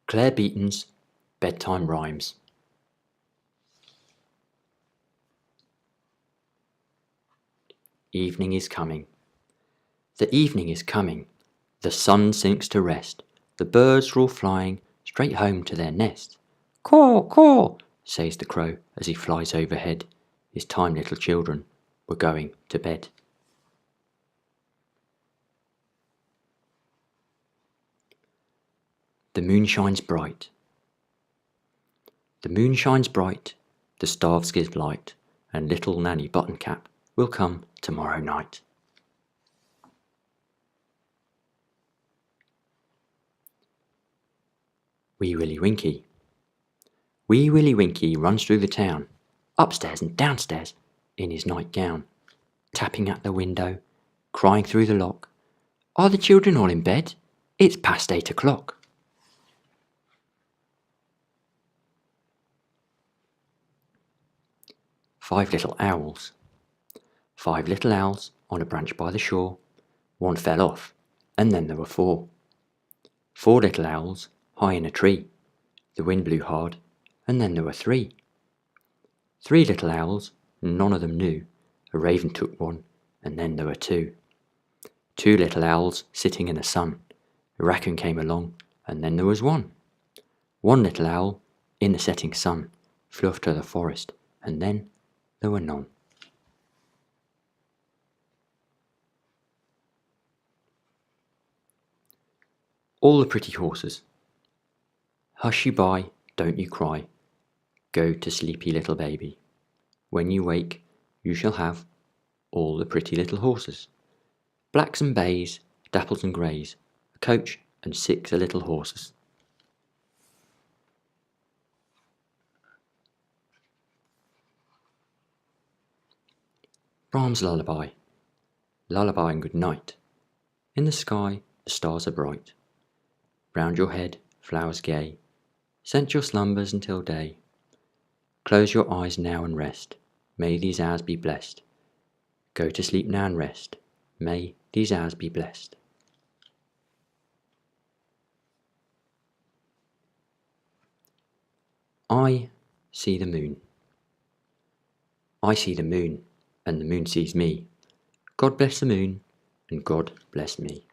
Claire Beaton's Bedtime Rhymes. Evening is coming. The evening is coming. The sun sinks to rest. The birds are all flying straight home to their nest. Caw, caw, says the crow as he flies overhead. His time little children were going to bed. The moon shines bright. The moon shines bright, the stars give light, and little Nanny Buttoncap will come tomorrow night. Wee Willie Winkie. Wee Willie Winkie runs through the town, upstairs and downstairs in his nightgown, tapping at the window, crying through the lock, "Are the children all in bed? It's past 8 o'clock." Five little owls. 5 little owls on a branch by the shore. One fell off, and then there were 4. 4 little owls high in a tree. The wind blew hard, and then there were 3. 3 little owls, none of them knew. A raven took one, and then there were 2. 2 little owls sitting in the sun. A raccoon came along, and then there was 1. 1 little owl in the setting sun flew off to the forest, and then there were none. All the pretty horses. Hush you bye, don't you cry. Go to sleepy little baby. When you wake, you shall have all the pretty little horses. Blacks and bays, dapples and greys, a coach and 6 little horses. Brahms' Lullaby. Lullaby and good night. In the sky the stars are bright. Round your head flowers gay. Scent your slumbers until day. Close your eyes now and rest. May these hours be blessed. Go to sleep now and rest. May these hours be blessed. I see the moon. I see the moon, and the moon sees me. God bless the moon, and God bless me.